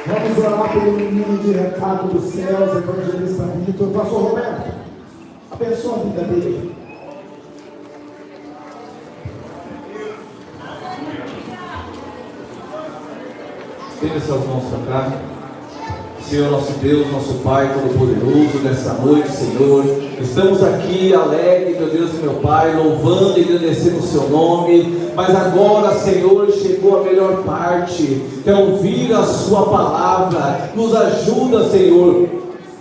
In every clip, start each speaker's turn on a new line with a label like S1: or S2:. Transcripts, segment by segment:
S1: Vamos orar pelo menino de recado dos céus, evangelista Vitor. Pastor Roberto, abençoa a vida dele.
S2: Estenda suas mãos para cá. Senhor nosso Deus, nosso Pai Todo-Poderoso, nessa noite, Senhor, estamos aqui alegres, meu Deus e meu Pai, louvando e agradecendo o seu nome, mas agora, Senhor, chegou a melhor parte, que é ouvir a sua palavra. Nos ajuda, Senhor,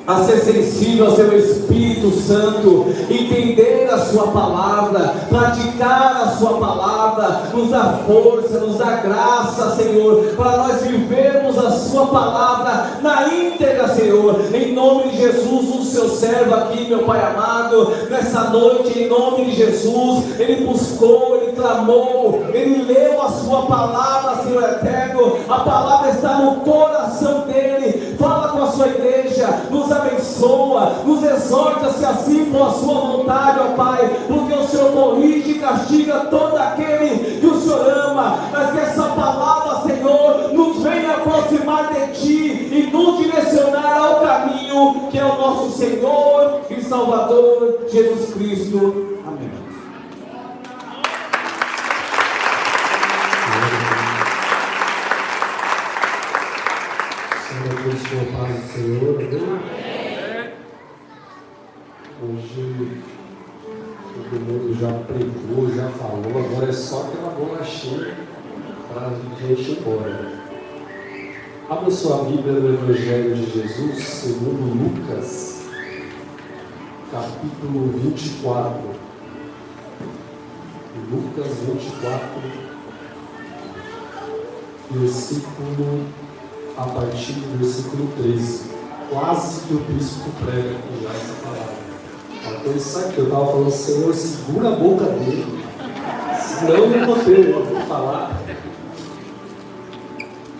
S2: a ser sensível ao seu Espírito Santo, entender a sua palavra, praticar a sua palavra, nos dá força, nos dá graça, Senhor, para nós vivermos a sua palavra na íntegra, Senhor, em nome de Jesus. O seu servo aqui, meu Pai amado, nessa noite, em nome de Jesus, ele buscou, ele clamou, ele leu a sua palavra, Senhor eterno, a palavra está no coração dele. Fala com a sua igreja, nos abençoa, nos exorta-se assim com a sua vontade, ó Pai, porque o Senhor corrige e castiga todo aquele que o Senhor ama, mas que essa palavra, Senhor, nos venha aproximar de Ti e nos direcionar ao caminho que é o nosso Senhor e Salvador Jesus Cristo. Amém.
S3: Abençoa a paz do Senhor, amém? Hoje todo mundo já pregou, já falou, agora é só aquela bolachinha para a gente ir embora. Abra sua Bíblia no Evangelho de Jesus, segundo Lucas, capítulo 24. Lucas 24, versículo a partir do versículo 13, quase que o bispo prega já essa palavra. Então isso aqui, eu estava falando, Senhor, segura a boca dele, senão eu não vou falar.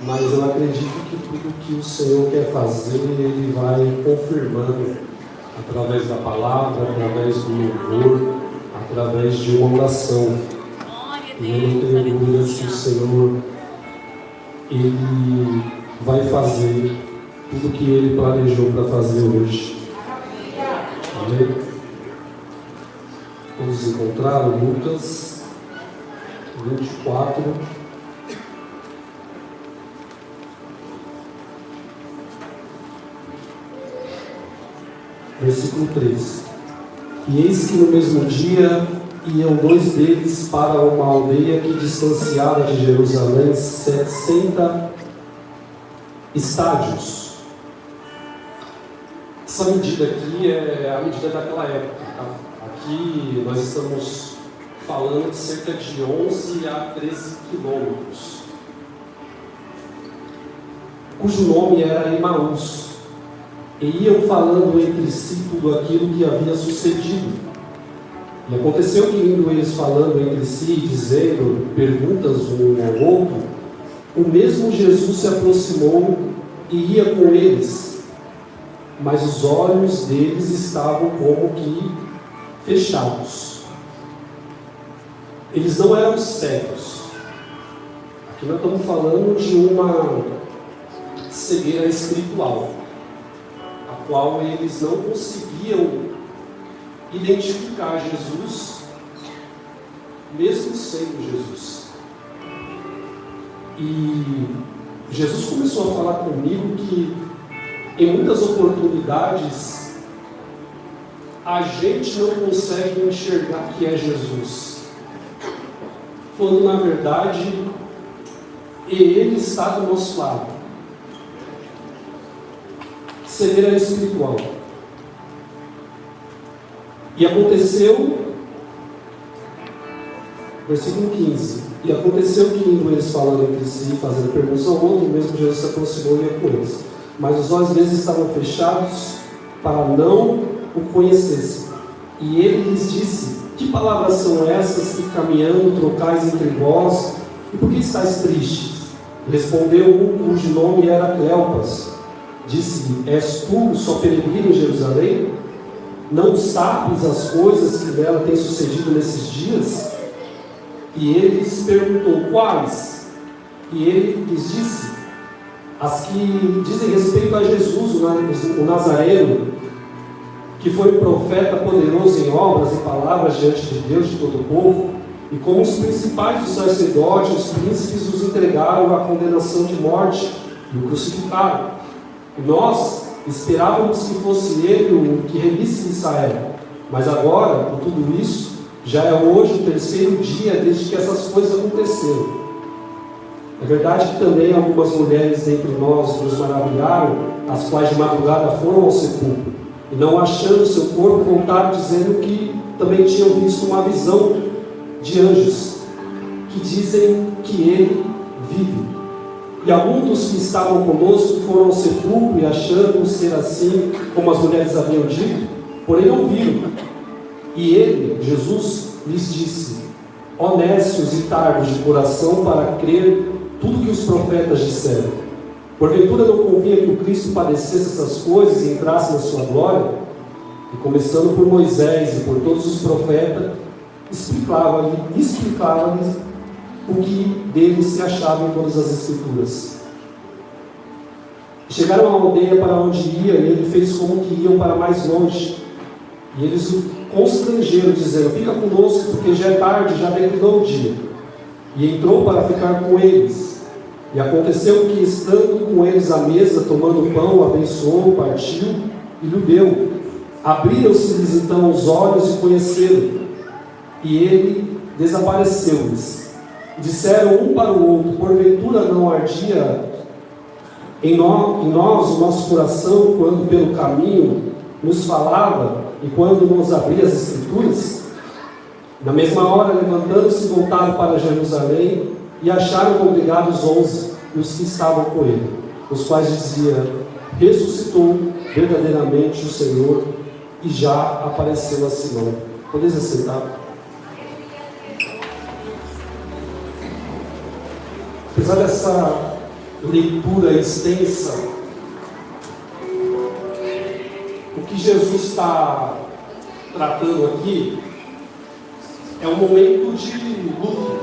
S3: Mas eu acredito que tudo que o Senhor quer fazer, Ele vai confirmando, através da palavra, através do louvor, através de uma oração. E eu não tenho dúvidas que o Senhor, Ele vai fazer tudo o que Ele planejou para fazer hoje. Amém? Vamos encontrar Lucas 24, versículo 13. E eis que no mesmo dia iam dois deles para uma aldeia que distanciava de Jerusalém 60 estádios. Essa medida aqui é a medida daquela época. Tá? Aqui nós estamos falando de cerca de 11 a 13 quilômetros, cujo nome era Emaús. E iam falando entre si tudo aquilo que havia sucedido. E aconteceu que, indo eles falando entre si, dizendo perguntas um ao outro, o mesmo Jesus se aproximou e ia com eles, mas os olhos deles estavam como que fechados. Eles não eram cegos. Aqui nós estamos falando de uma cegueira espiritual, a qual eles não conseguiam identificar Jesus, mesmo sendo Jesus. E Jesus começou a falar comigo que em muitas oportunidades a gente não consegue enxergar que é Jesus, quando na verdade Ele está do nosso lado. Cegueira espiritual. E aconteceu, versículo 15, e aconteceu que indo eles falando entre si, fazendo perguntas ao outro, mesmo Jesus se aproximou e ia com eles, mas os olhos deles estavam fechados para não o conhecessem. E ele lhes disse: que palavras são essas que caminhando trocais entre vós, e por que estáis tristes? Respondeu um cujo nome era Cleopas. Disse-lhe: és tu só peregrino em Jerusalém? Não sabes as coisas que nela têm sucedido nesses dias? E ele lhes perguntou: quais? E ele lhes disse: as que dizem respeito a Jesus, o Nazareno, que foi um profeta poderoso em obras e palavras diante de Deus, de todo o povo, e como os principais dos sacerdotes, os príncipes, os entregaram à condenação de morte e o crucificaram. E nós esperávamos que fosse ele o que remisse Israel, mas agora, com tudo isso, já é hoje o terceiro dia desde que essas coisas aconteceram. É verdade que também algumas mulheres entre nós nos maravilharam, as quais de madrugada foram ao sepulcro, e não achando seu corpo, voltaram dizendo que também tinham visto uma visão de anjos, que dizem que ele vive. E alguns dos que estavam conosco foram ao sepulcro e achando ser assim, como as mulheres haviam dito, porém não viram. E ele, Jesus, lhes disse: honestos e tardos de coração para crer tudo que os profetas disseram. Porventura não convinha que o Cristo padecesse essas coisas e entrasse na sua glória? E começando por Moisés e por todos os profetas, explicava-lhes o que deles se achava em todas as Escrituras. Chegaram à aldeia para onde ia, e ele fez como que iam para mais longe. E eles o constrangeram, dizendo: fica conosco, porque já é tarde, já declinou o dia. E entrou para ficar com eles. E aconteceu que, estando com eles à mesa, tomando o pão, abençoou, partiu e lhe deu. Abriram-se-lhes então os olhos e conheceram. E ele desapareceu-lhes. Disseram um para o outro: porventura não ardia em nós o nosso coração, quando pelo caminho nos falava e quando nos abria as Escrituras? Na mesma hora, levantando-se, voltaram para Jerusalém e acharam congregados 11, e os que estavam com ele, os quais diziam: ressuscitou verdadeiramente o Senhor e já apareceu a Simão. Podeis assentar? Apesar dessa leitura extensa, o que Jesus está tratando aqui é um momento de luto,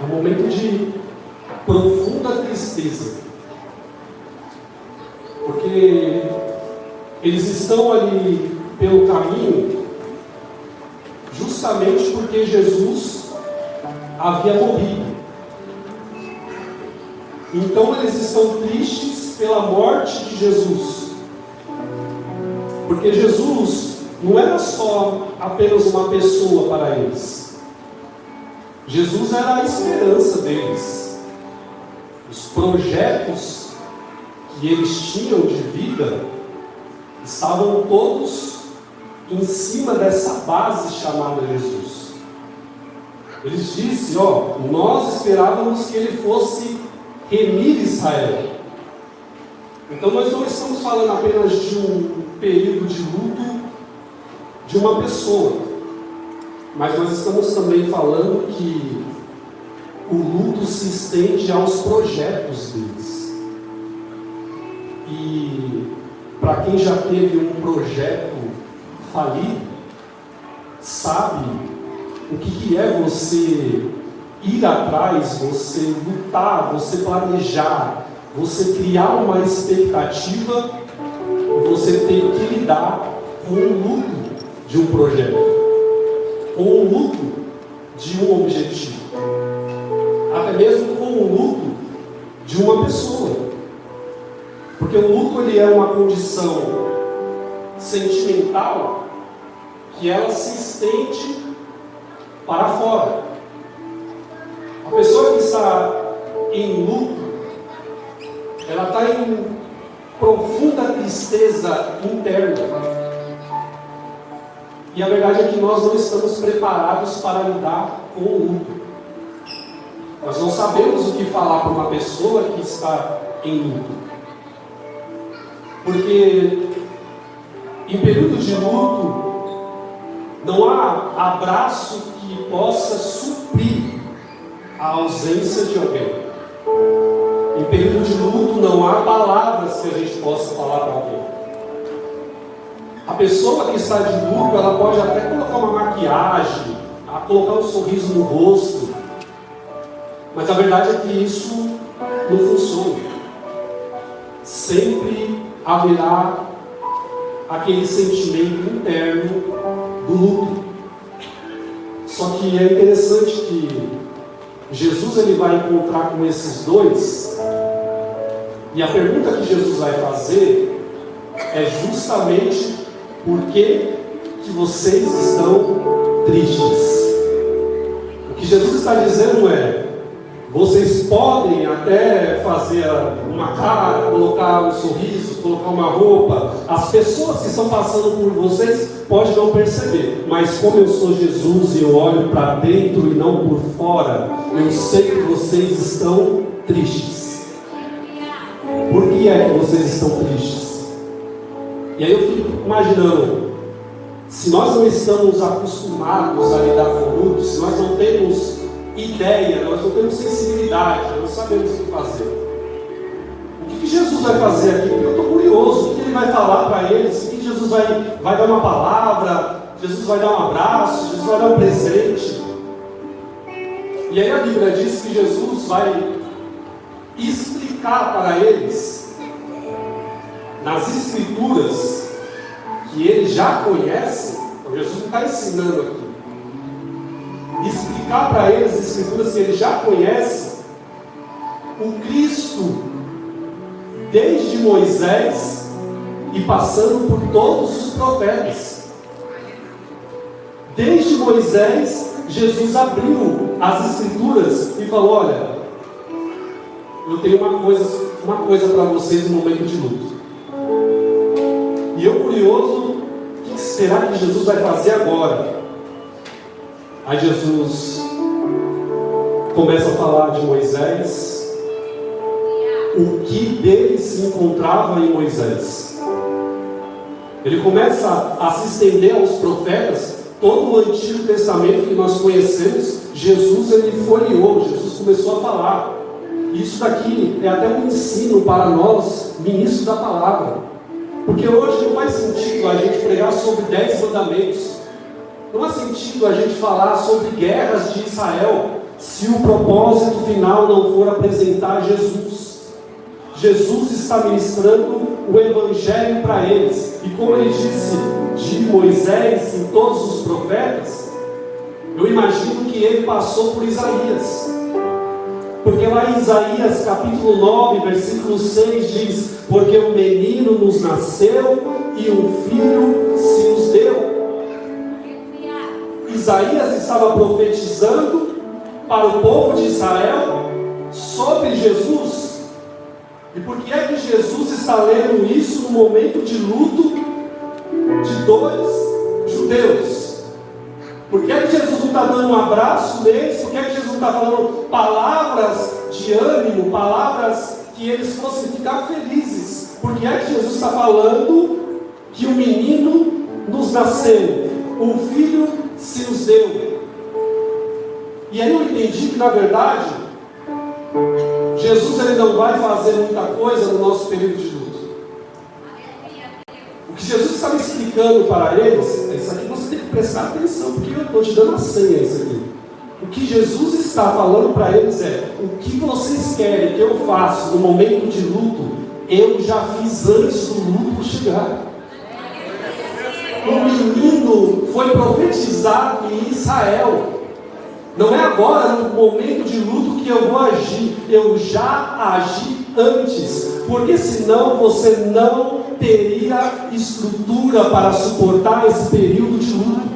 S3: é um momento de profunda tristeza, porque eles estão ali pelo caminho justamente porque Jesus havia morrido. Então eles estão tristes pela morte de Jesus, porque Jesus não era só apenas uma pessoa para eles. Jesus era a esperança deles. Os projetos que eles tinham de vida estavam todos em cima dessa base chamada Jesus. Eles disseram: nós esperávamos que ele fosse remir Israel. Então nós não estamos falando apenas de um período de luto de uma pessoa, mas nós estamos também falando que o luto se estende aos projetos deles. E para quem já teve um projeto falido, sabe o que é você ir atrás, você lutar, você planejar, você criar uma expectativa, e você tem que lidar com o luto de um projeto, com o luto de um objetivo, até mesmo com o luto de uma pessoa, porque o luto ele é uma condição sentimental que ela se estende para fora. A pessoa que está em luto, ela está em profunda tristeza interna. E a verdade é que nós não estamos preparados para lidar com o luto. Nós não sabemos o que falar para uma pessoa que está em luto. Porque em período de luto, não há abraço que possa suprir a ausência de alguém. Em período de luto, não há palavras que a gente possa falar para alguém. A pessoa que está de luto, ela pode até colocar uma maquiagem, colocar um sorriso no rosto, mas a verdade é que isso não funciona. Sempre haverá aquele sentimento interno do luto. Só que é interessante que Jesus ele vai encontrar com esses dois, e a pergunta que Jesus vai fazer é justamente: por que vocês estão tristes? O que Jesus está dizendo é: vocês podem até fazer uma cara, colocar um sorriso, colocar uma roupa. As pessoas que estão passando por vocês podem não perceber. Mas como eu sou Jesus e eu olho para dentro e não por fora, eu sei que vocês estão tristes. Por que é que vocês estão tristes? E aí eu fico imaginando, se nós não estamos acostumados a lidar com luto, se nós não temos ideia, nós não temos sensibilidade, nós não sabemos o que fazer. O que Jesus vai fazer aqui? Porque eu estou curioso, o que ele vai falar para eles? O que Jesus vai dar uma palavra? Jesus vai dar um abraço? Jesus vai dar um presente? E aí a Bíblia diz que Jesus vai explicar para eles, nas Escrituras, que eles já conhecem. Então Jesus não está ensinando aqui. Explicar para eles as Escrituras que eles já conhecem, o Cristo, desde Moisés e passando por todos os profetas. Desde Moisés, Jesus abriu as Escrituras e falou: olha, eu tenho uma coisa para vocês no momento de luto. E eu curioso, o que será que Jesus vai fazer agora? Aí Jesus começa a falar de Moisés, o que dele se encontrava em Moisés. Ele começa a se estender aos profetas, todo o Antigo Testamento que nós conhecemos. Jesus ele folheou, Jesus começou a falar. Isso daqui é até um ensino para nós, ministros da palavra. Porque hoje não faz sentido a gente pregar sobre 10 mandamentos. Não há sentido a gente falar sobre guerras de Israel se o propósito final não for apresentar Jesus. Jesus está ministrando o Evangelho para eles. E como ele disse de Moisés e todos os profetas, eu imagino que ele passou por Isaías. Porque lá em Isaías capítulo 9, versículo 6 diz: porque um menino nos nasceu e um filho se nos deu. Isaías estava profetizando para o povo de Israel sobre Jesus. E por que é que Jesus está lendo isso no momento de luto de dois judeus? Por que é que Jesus não está dando um abraço neles? Por que é que Jesus não está falando palavras de ânimo, palavras que eles fossem ficar felizes? Por que é que Jesus está falando que um menino nos nasceu, um filho se nos deu? E aí eu entendi que, na verdade, Jesus ele não vai fazer muita coisa no nosso período de luto. O que Jesus estava explicando para eles, isso aqui você tem que prestar atenção, porque eu estou te dando a senha isso aqui. O que Jesus está falando para eles é: o que vocês querem que eu faça no momento de luto, eu já fiz antes do luto chegar. Um menino foi profetizado em Israel. Não é agora, no momento de luto, que eu vou agir. Eu já agi antes. Porque senão você não teria estrutura para suportar esse período de luto.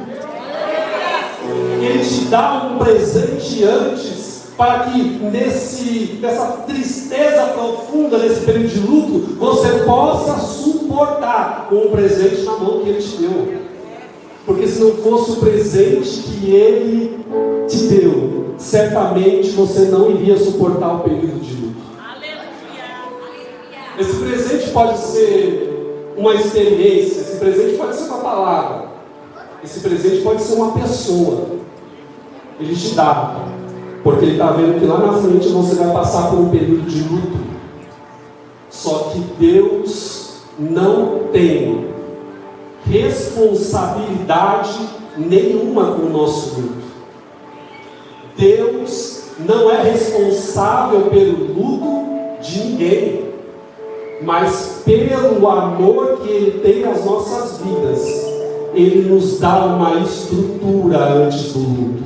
S3: Ele te dá um presente antes, para que nessa tristeza profunda, nesse período de luto, você possa suportar com o presente na mão que Ele te deu. Porque se não fosse o presente que Ele te deu, certamente você não iria suportar o período de luto. Esse presente pode ser uma experiência, esse presente pode ser uma palavra, esse presente pode ser uma pessoa. Ele te dá, porque Ele está vendo que lá na frente você vai passar por um período de luto. Só que Deus não tem responsabilidade nenhuma com o nosso luto. Deus não é responsável pelo luto de ninguém, mas pelo amor que Ele tem às nossas vidas, Ele nos dá uma estrutura antes do luto,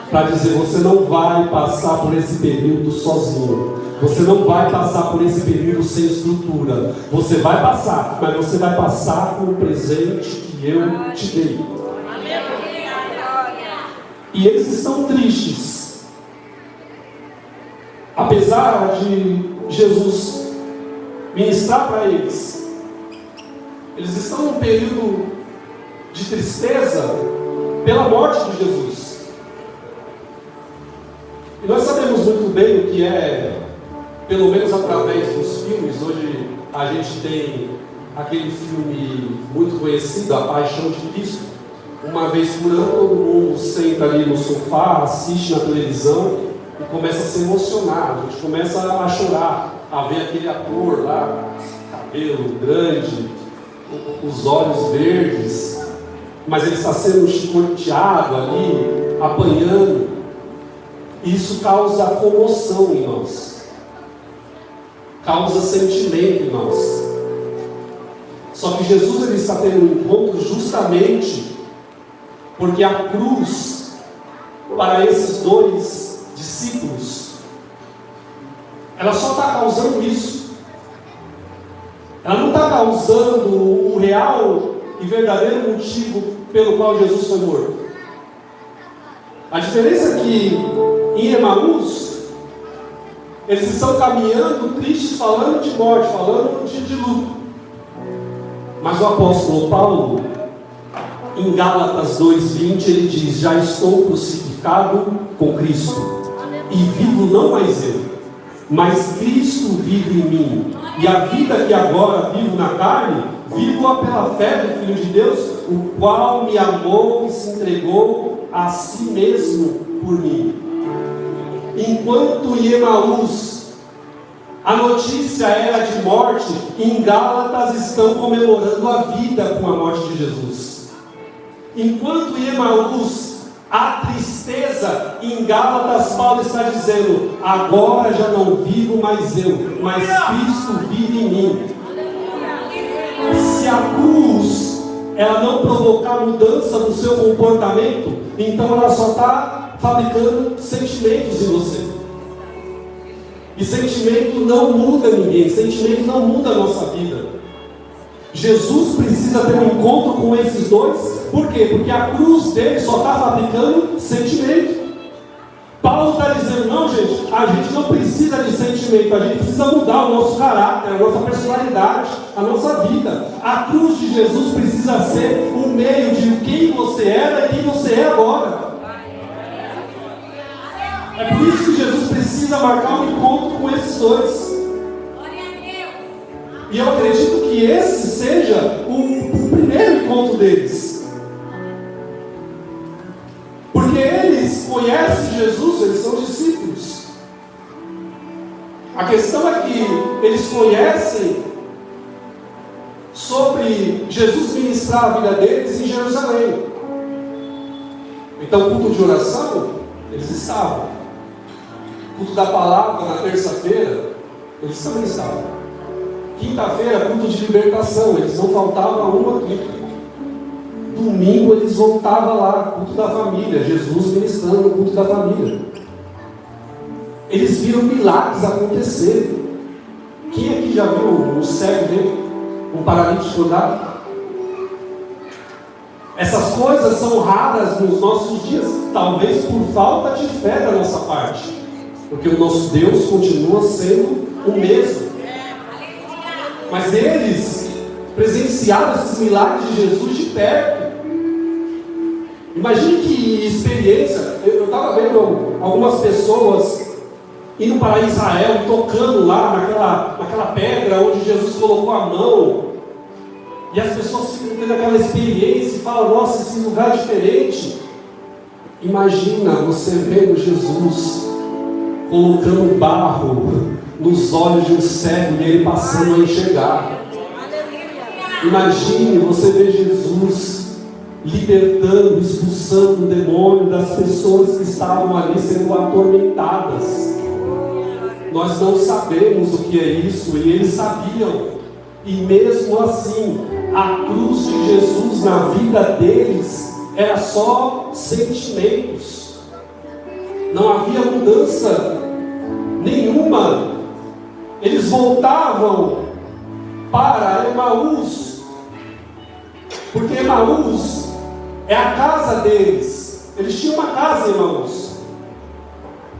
S3: para dizer: você não vai passar por esse período sozinho, você não vai passar por esse período sem estrutura, você vai passar, mas você vai passar com o presente que eu te dei. E eles estão tristes, apesar de Jesus ministrar para eles. Eles estão num período de tristeza pela morte de Jesus. E nós sabemos muito bem o que é, pelo menos através dos filmes. Hoje a gente tem aquele filme muito conhecido, A Paixão de Cristo. Uma vez por ano todo mundo senta ali no sofá, assiste na televisão e começa a se emocionar. A gente começa a chorar, a ver aquele ator lá, cabelo grande, os olhos verdes, mas ele está sendo chicoteado ali, apanhando. Isso causa comoção em nós, causa sentimento em nós. Só que Jesus, ele está tendo um encontro justamente porque a cruz, para esses dois discípulos, ela só está causando isso. Ela não está causando o real e verdadeiro motivo pelo qual Jesus foi morto. A diferença é que em Emaús, eles estão caminhando tristes, falando de morte, falando de luto. Mas o apóstolo Paulo, em Gálatas 2:20, ele diz: já estou crucificado com Cristo, e vivo não mais eu, mas Cristo vive em mim. E a vida que agora vivo na carne, vivo-a pela fé do Filho de Deus, o qual me amou e se entregou a si mesmo por mim. Enquanto em Emaús a notícia era de morte, em Gálatas estão comemorando a vida com a morte de Jesus. Enquanto em Emaús há tristeza, em Gálatas Paulo está dizendo: agora já não vivo mais eu, mas Cristo vive em mim. Se a cruz ela não provocar mudança no seu comportamento, então ela só está fabricando sentimentos em você. E sentimento não muda ninguém, sentimento não muda a nossa vida. Jesus precisa ter um encontro com esses dois. Por quê? Porque a cruz dele só está fabricando sentimento. Paulo está dizendo: não, gente, a gente não precisa de sentimento, a gente precisa mudar o nosso caráter, a nossa personalidade, a nossa vida. A cruz de Jesus precisa ser um meio de quem você era e quem você é agora. É por isso que Jesus precisa marcar um encontro com esses dois. E eu acredito que esse seja o primeiro encontro deles. Porque eles conhecem Jesus, eles são discípulos. A questão é que eles conhecem sobre Jesus ministrar a vida deles em Jerusalém. Então, culto de oração, eles estavam. Culto da palavra na terça-feira, eles também estavam. Quinta-feira, culto de libertação, eles não faltavam uma quinta. Domingo eles voltavam lá, culto da família, Jesus ministrando o culto da família. Eles viram milagres acontecerem. Quem aqui já viu um cego ver um paralítico andar? Essas coisas são raras nos nossos dias, talvez por falta de fé da nossa parte, porque o nosso Deus continua sendo o mesmo. Mas eles presenciaram esses milagres de Jesus de perto. Imagine que experiência. Eu estava vendo algumas pessoas indo para Israel, tocando lá naquela pedra onde Jesus colocou a mão. E as pessoas ficam tendo aquela experiência e falam: nossa, esse lugar é diferente. Imagina você vendo Jesus colocando barro nos olhos de um cego e ele passando a enxergar. Imagine você ver Jesus libertando, expulsando o demônio das pessoas que estavam ali sendo atormentadas. Nós não sabemos o que é isso, e eles sabiam. E mesmo assim, a cruz de Jesus na vida deles era só sentimentos. Não havia mudança nenhuma. Eles voltavam para Emaús, porque Emaús é a casa deles. Eles tinham uma casa em Emaús.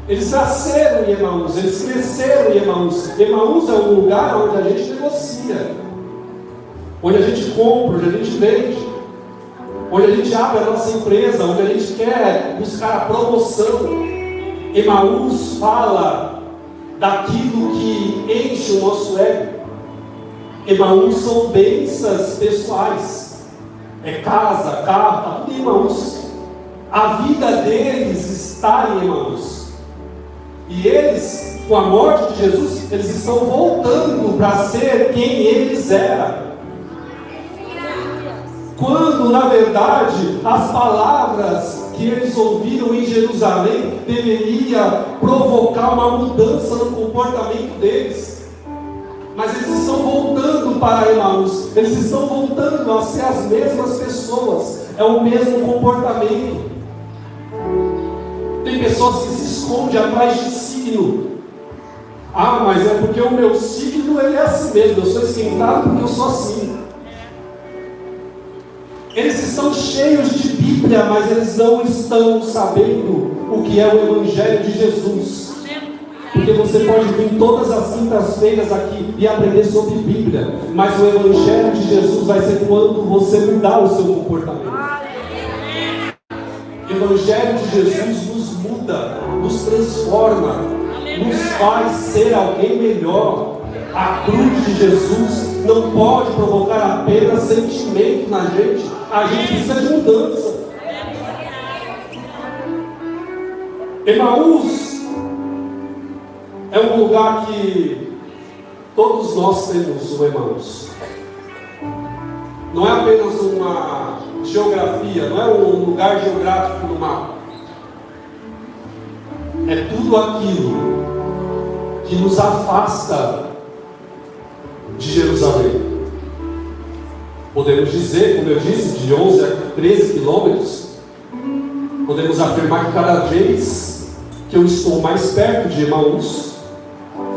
S3: Eles nasceram em Emaús, eles cresceram em Emaús. Emaús é um lugar onde a gente negocia, onde a gente compra, onde a gente vende, onde a gente abre a nossa empresa, onde a gente quer buscar a promoção. Emaús fala daquilo que enche o nosso ego. Emaús são bênçãos pessoais. É casa, carro, está tudo em Emaús. A vida deles está em Emaús. E eles, com a morte de Jesus, eles estão voltando para ser quem eles eram. Quando, na verdade, as palavras que eles ouviram em Jerusalém deveria provocar uma mudança no comportamento deles. Mas eles estão voltando para Emaús. Eles estão voltando a ser as mesmas pessoas. É o mesmo comportamento. Tem pessoas que se escondem atrás de signo. Ah, mas é porque o meu signo ele é assim mesmo. Eu sou esquentado porque eu sou assim. Eles estão cheios de Bíblia, mas eles não estão sabendo o que é o Evangelho de Jesus. Porque você pode vir todas as quintas-feiras aqui e aprender sobre Bíblia, mas o Evangelho de Jesus vai ser quando você mudar o seu comportamento. O Evangelho de Jesus nos muda, nos transforma, nos faz ser alguém melhor. A cruz de Jesus não pode provocar apenas sentimento na gente. A gente precisa de mudança. Emaús é um lugar que todos nós temos o Emaús. Não é apenas uma geografia, não é um lugar geográfico no mapa. É tudo aquilo que nos afasta de Jerusalém. Podemos dizer, como eu disse, de 11 a 13 quilômetros. Podemos afirmar que cada vez que eu estou mais perto de Emaús,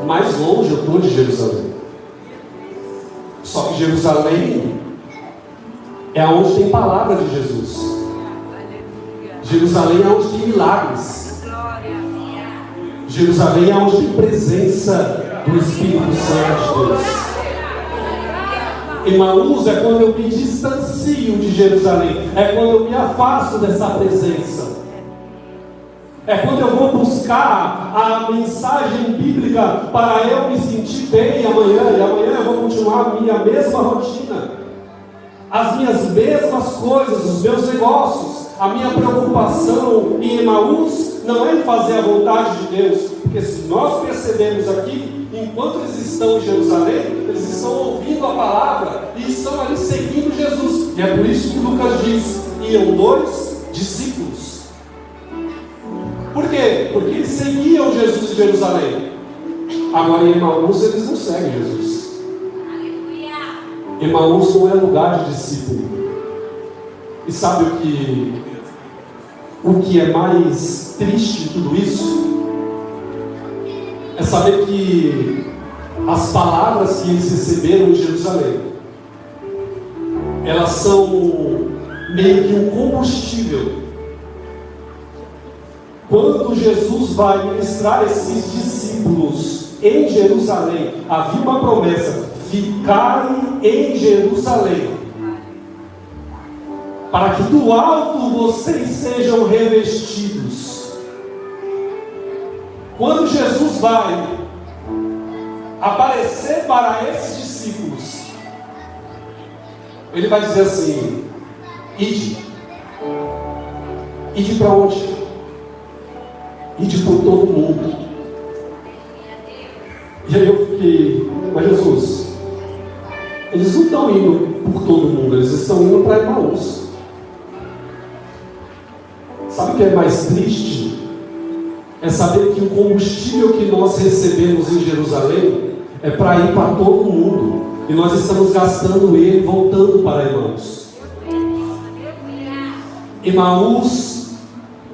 S3: mais longe eu estou de Jerusalém. Só que Jerusalém é onde tem palavra de Jesus. Jerusalém é onde tem milagres. Jerusalém é onde tem presença do Espírito Santo de Deus. Emaús é quando eu me distancio de Jerusalém, é quando eu me afasto dessa presença, é quando eu vou buscar a mensagem bíblica para eu me sentir bem amanhã, e amanhã eu vou continuar a minha mesma rotina, as minhas mesmas coisas, os meus negócios. A minha preocupação em Emaús não é em fazer a vontade de Deus, porque se nós percebemos aqui, enquanto eles estão em Jerusalém, eles estão ouvindo a palavra e estão ali seguindo Jesus. E é por isso que Lucas diz: iam 2 discípulos. Por quê? Porque eles seguiam Jesus em Jerusalém. Agora em Emaús eles não seguem Jesus. Emaús não é lugar de discípulo. E sabe o que é mais triste de tudo isso? É saber que as palavras que eles receberam em Jerusalém, elas são meio que um combustível. Quando Jesus vai ministrar esses discípulos em Jerusalém, havia uma promessa: ficarem em Jerusalém, para que do alto vocês sejam revestidos. Quando Jesus vai aparecer para esses discípulos, ele vai dizer assim: ide. Ide para onde? Ide por todo mundo. E aí eu fiquei: mas Jesus, eles não estão indo por todo mundo, eles estão indo para Emaús. o que é mais triste? É saber que o combustível que nós recebemos em Jerusalém é para ir para todo mundo. E nós estamos gastando ele voltando para Emaús. Emaús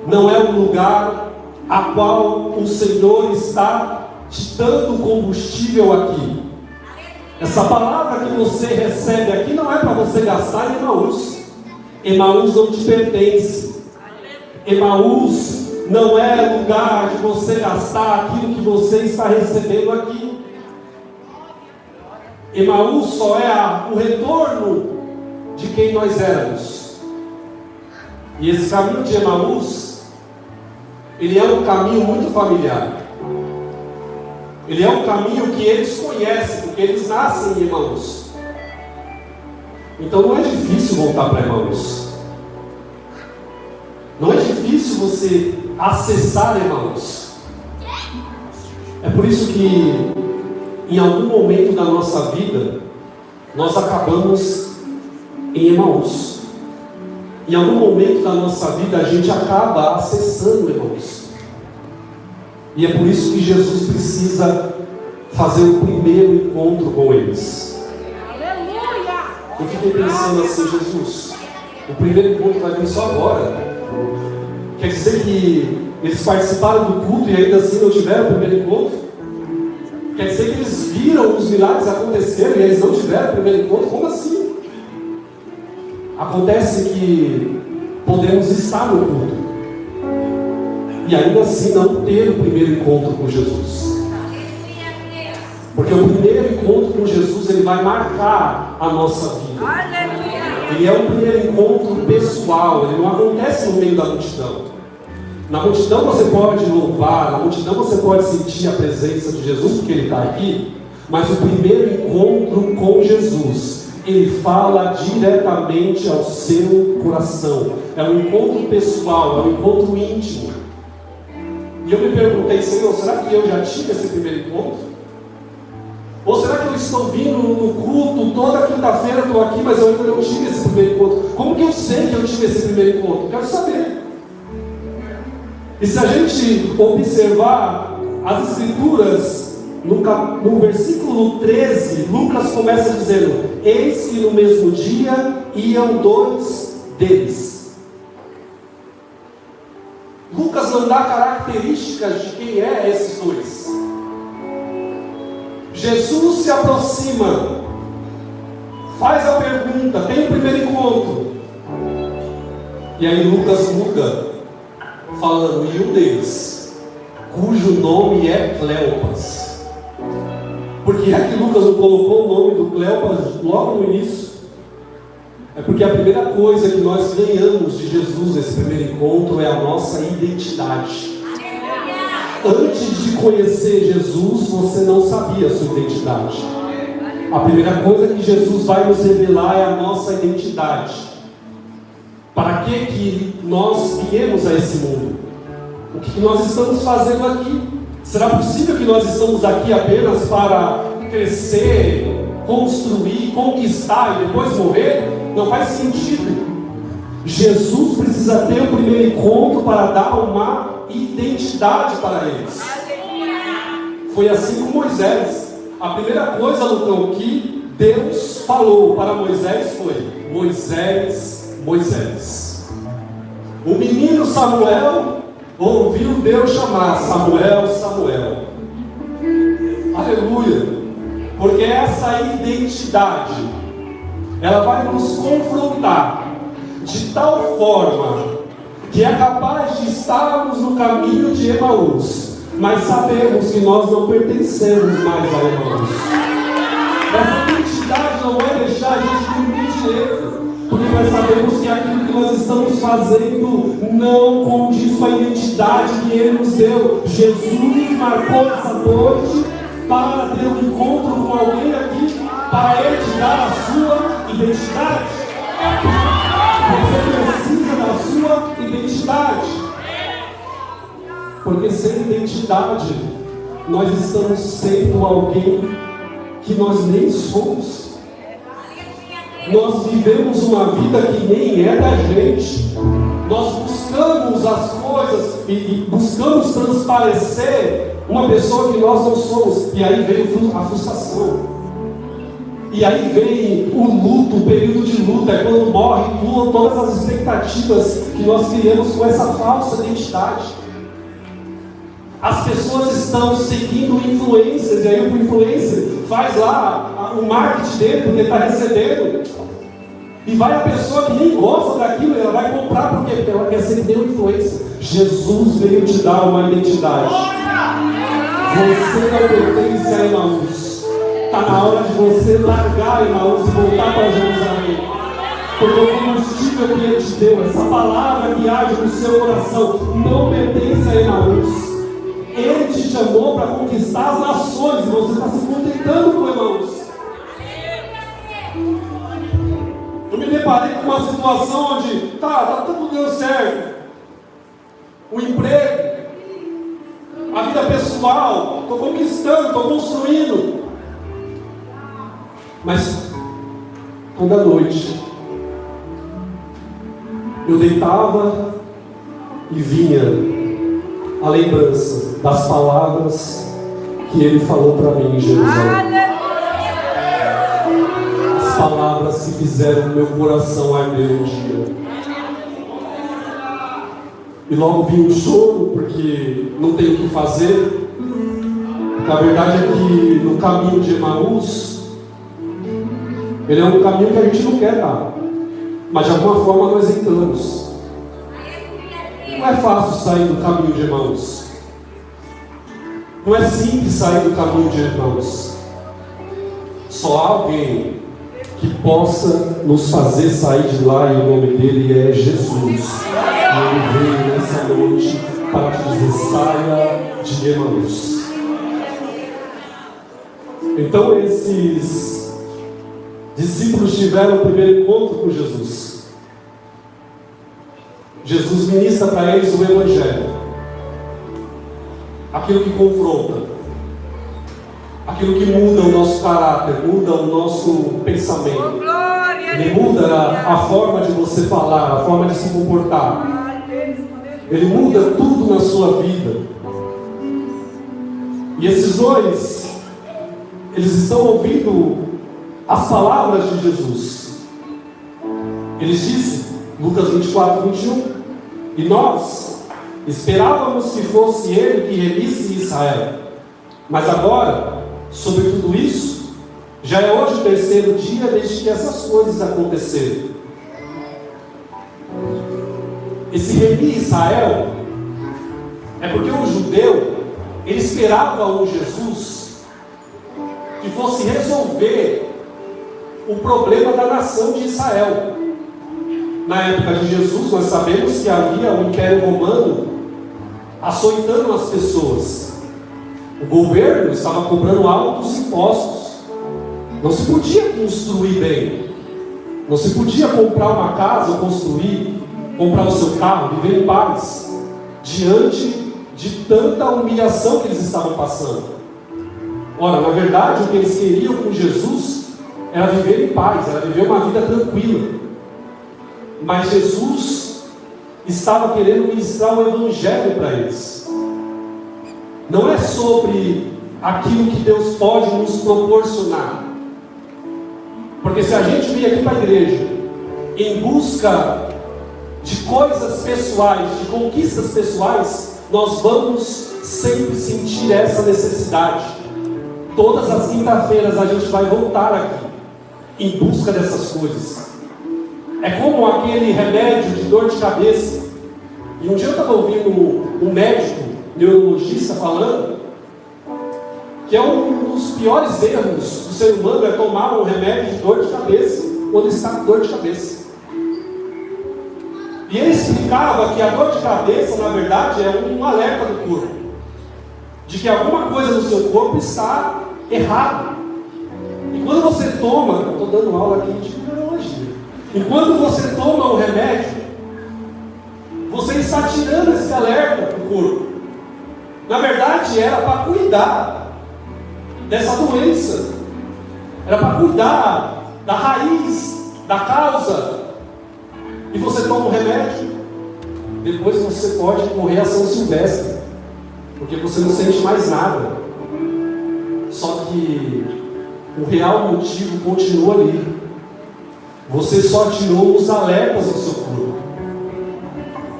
S3: não é um lugar a qual o Senhor está te dando combustível aqui. Essa palavra que você recebe aqui não é para você gastar em Emaús. Emaús não te pertence. Emaús não é lugar de você gastar aquilo que você está recebendo aqui. Emaús só é o retorno de quem nós éramos. E esse caminho de Emaús, ele é um caminho muito familiar. Ele é um caminho que eles conhecem, porque eles nascem em Emaús. Então não é difícil voltar para Emaús. Não é difícil você acessar Emaús. É por isso que em algum momento da nossa vida nós acabamos em Emaús. Em algum momento da nossa vida a gente acaba acessando Emaús. E é por isso que Jesus precisa fazer o primeiro encontro com eles.
S4: Aleluia!
S3: Eu fiquei pensando assim, Jesus, o primeiro encontro vai vir só agora. Quer dizer que eles participaram do culto e ainda assim não tiveram o primeiro encontro? Quer dizer que eles viram os milagres acontecerem e eles não tiveram o primeiro encontro? Como assim? Acontece que podemos estar no culto e ainda assim não ter o primeiro encontro com Jesus. Porque o primeiro encontro com Jesus, ele vai marcar a nossa vida. Ele é um primeiro encontro pessoal, ele não acontece no meio da multidão. Na multidão você pode louvar, na multidão você pode sentir a presença de Jesus, porque ele está aqui. Mas o primeiro encontro com Jesus, ele fala diretamente ao seu coração. É um encontro pessoal, é um encontro íntimo. E eu me perguntei, Senhor, será que eu já tive esse primeiro encontro? Ou será que eu estou vindo no culto, toda quinta-feira estou aqui, mas eu ainda não tive esse primeiro encontro? Como que eu sei que eu tive esse primeiro encontro? Quero saber. E se a gente observar as escrituras, no versículo 13, Lucas começa dizendo: eis que no mesmo dia iam dois deles. Lucas não dá características de quem é esses dois. Jesus se aproxima, faz a pergunta, tem o primeiro encontro. E aí Lucas muda, falando, e um deles, cujo nome é Cleopas. Por que é que Lucas não colocou o nome do Cleopas logo no início? É porque a primeira coisa que nós ganhamos de Jesus nesse primeiro encontro é a nossa identidade. Antes de conhecer Jesus, você não sabia a sua identidade. A primeira coisa que Jesus vai nos revelar é a nossa identidade. Para que nós viemos a esse mundo? O que nós estamos fazendo aqui? Será possível que nós estamos aqui apenas para crescer, construir, conquistar e depois morrer? Não faz sentido. Jesus precisa ter o primeiro encontro para dar uma identidade para eles. Foi assim com Moisés. A primeira coisa, Lucão, que Deus falou para Moisés foi: Moisés, Moisés. O menino Samuel ouviu Deus chamar: Samuel, Samuel. Aleluia. Porque essa identidade, ela vai nos confrontar de tal forma que é capaz de estarmos no caminho de Emaús, mas sabemos que nós não pertencemos mais a Emaús. Essa identidade não vai deixar a gente dormir direito, porque nós sabemos que aquilo que nós estamos fazendo não condiz com a identidade que Ele nos deu. Jesus marcou essa noite para ter um encontro com alguém aqui, para Ele te dar a sua identidade. Você precisa da sua identidade. Porque sem identidade, nós estamos sendo alguém que nós nem somos. Nós vivemos uma vida que nem é da gente. Nós buscamos buscamos as coisas e buscamos transparecer uma pessoa que nós não somos. E aí veio a frustração. E aí vem o luto, o período de luta, é quando morre todas as expectativas que nós criamos com essa falsa identidade. As pessoas estão seguindo influências, e aí o influencer faz lá o marketing dele, porque ele está recebendo. E vai a pessoa que nem gosta daquilo, ela vai comprar porque ela quer ser teu influência. Jesus veio te dar uma identidade. Você não pertence a Emaús. Está na hora de você largar Emaús e voltar para Jerusalém. Porque o combustível que Ele te deu, essa palavra que age no seu coração, não pertence a Emaús. Ele te chamou para conquistar as nações e você está se contentando com Emaús. Eu me deparei com uma situação onde tá tudo dando certo. O emprego, a vida pessoal, estou conquistando, estou construindo. Mas quando à noite eu deitava e vinha a lembrança das palavras que Ele falou para mim em Jerusalém. As palavras que fizeram o meu coração arder um dia. E logo vinha o choro, porque não tem o que fazer. A verdade é que no caminho de Emaús, ele é um caminho que a gente não quer dar, mas de alguma forma nós entramos. Não é fácil sair do caminho de Emaús. Não é simples sair do caminho de Emaús. Só há alguém que possa nos fazer sair de lá, e o nome dele é Jesus. E Ele veio nessa noite para te dizer: saia de Emaús. Então esses discípulos tiveram o primeiro encontro com Jesus. Jesus ministra para eles o Evangelho, aquilo que confronta, aquilo que muda o nosso caráter, muda o nosso pensamento. Ele muda a forma de você falar, a forma de se comportar. Ele muda tudo na sua vida. E esses dois, eles estão ouvindo as palavras de Jesus. Eles dizem, Lucas 24, 21, e nós esperávamos que fosse Ele que remisse Israel. Mas agora, sobre tudo isso, já é hoje o terceiro dia desde que essas coisas aconteceram. Esse remir Israel é porque o judeu, ele esperava um Jesus que fosse resolver o problema da nação de Israel. Na época de Jesus, nós sabemos que havia o Império Romano açoitando as pessoas. O governo estava cobrando altos impostos. Não se podia construir bem. Não se podia comprar uma casa ou construir, comprar o seu carro, viver em paz, diante de tanta humilhação que eles estavam passando. Ora, na verdade, o que eles queriam com Jesus era viver em paz, era viver uma vida tranquila. Mas Jesus estava querendo ministrar o Evangelho para eles. Não é sobre aquilo que Deus pode nos proporcionar. Porque se a gente vir aqui para a igreja em busca de coisas pessoais, de conquistas pessoais, nós vamos sempre sentir essa necessidade. Todas as quinta-feiras a gente vai voltar aqui em busca dessas coisas. É como aquele remédio de dor de cabeça. E um dia eu estava ouvindo um médico, neurologista, falando que é um dos piores erros do ser humano é tomar um remédio de dor de cabeça quando está com dor de cabeça. E ele explicava que a dor de cabeça, na verdade, é um alerta do corpo de que alguma coisa no seu corpo está errada. E quando você toma, eu estou dando aula aqui de neurologia, e quando você toma o remédio, você está tirando esse alerta do corpo. Na verdade, era para cuidar dessa doença, era para cuidar da raiz, da causa. E você toma um remédio, depois você pode correr a São Silvestre, porque você não sente mais nada. Só que o real motivo continua ali. Você só tirou os alertas do seu corpo.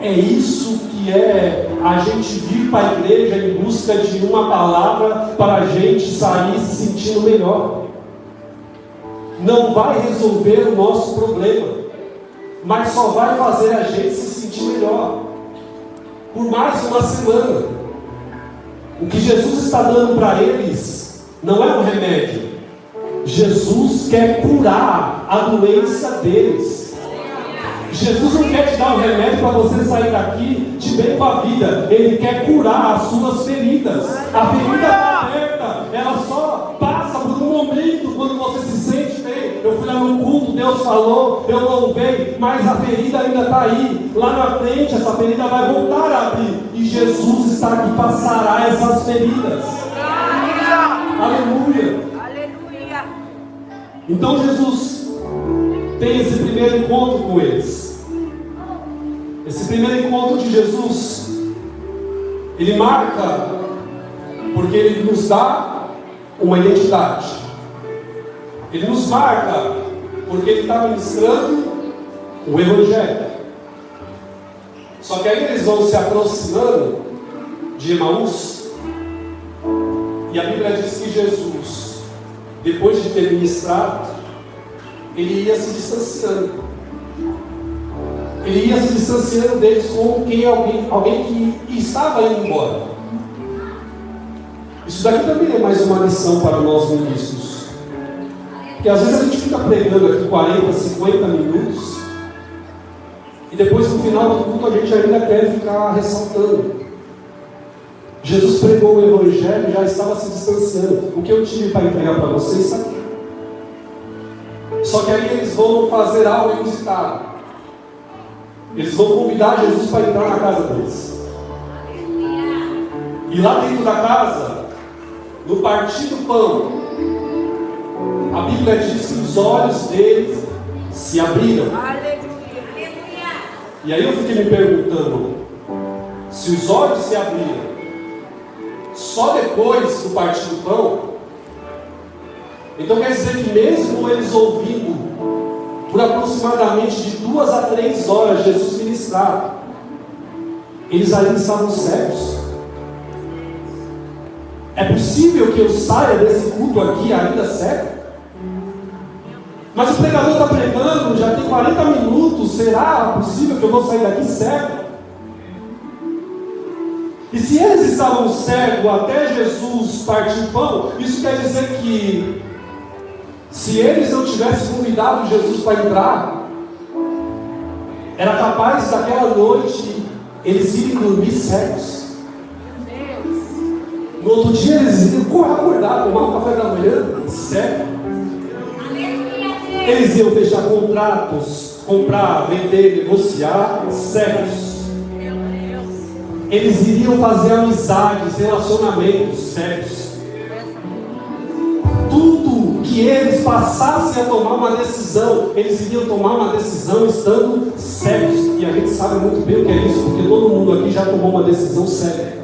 S3: É isso que é a gente vir para a igreja em busca de uma palavra para a gente sair se sentindo melhor. Não vai resolver o nosso problema, mas só vai fazer a gente se sentir melhor por mais uma semana. O que Jesus está dando para eles não é um remédio. Jesus quer curar a doença deles. Jesus não quer te dar um remédio para você sair daqui de bem com a vida. Ele quer curar as suas feridas. A ferida está aberta, ela só passa por um momento quando você se sente bem. Eu fui lá no culto, Deus falou, eu louvei, mas a ferida ainda está aí. Lá na frente essa ferida vai voltar a abrir, e Jesus está aqui para sarar essas feridas. Aleluia.
S4: Aleluia.
S3: Então Jesus tem esse primeiro encontro com eles. Esse primeiro encontro de Jesus, ele marca, porque ele nos dá uma identidade. Ele nos marca, porque ele está ministrando o Evangelho. Só que aí eles vão se aproximando de Emaús, e a Bíblia diz que Jesus, depois de ter ministrado, ele ia se distanciando. Ele ia se distanciando deles como quem alguém que estava indo embora. Isso daqui também é mais uma lição para nós ministros. Porque às vezes a gente fica pregando aqui 40, 50 minutos, e depois no final do culto a gente ainda quer ficar ressaltando. Jesus pregou o Evangelho e já estava se distanciando. O que eu tive para entregar para vocês está aqui. Só que aí eles vão fazer algo inusitado. Eles vão convidar Jesus para entrar na casa deles. E lá dentro da casa, no partir do pão, a Bíblia diz que os olhos deles se abriram. E aí eu fiquei me perguntando, se os olhos se abriram só depois do partir do pão, então quer dizer que mesmo eles ouvindo por aproximadamente de 2 a 3 horas Jesus ministrar, eles ainda estavam cegos. É possível que eu saia desse culto aqui ainda cego? Mas o pregador está pregando, já tem 40 minutos, será possível que eu vou sair daqui cego? E se eles estavam cegos até Jesus partir o pão, isso quer dizer que se eles não tivessem convidado Jesus para entrar, era capaz daquela noite eles irem dormir cegos. No outro dia eles iam acordar, tomar um café da manhã cego. Eles iam fechar contratos, comprar, vender, negociar cegos. Eles iriam fazer amizades, relacionamentos cegos. Tudo que eles passassem a tomar uma decisão, eles iriam tomar uma decisão estando cegos. E a gente sabe muito bem o que é isso, porque todo mundo aqui já tomou uma decisão cega.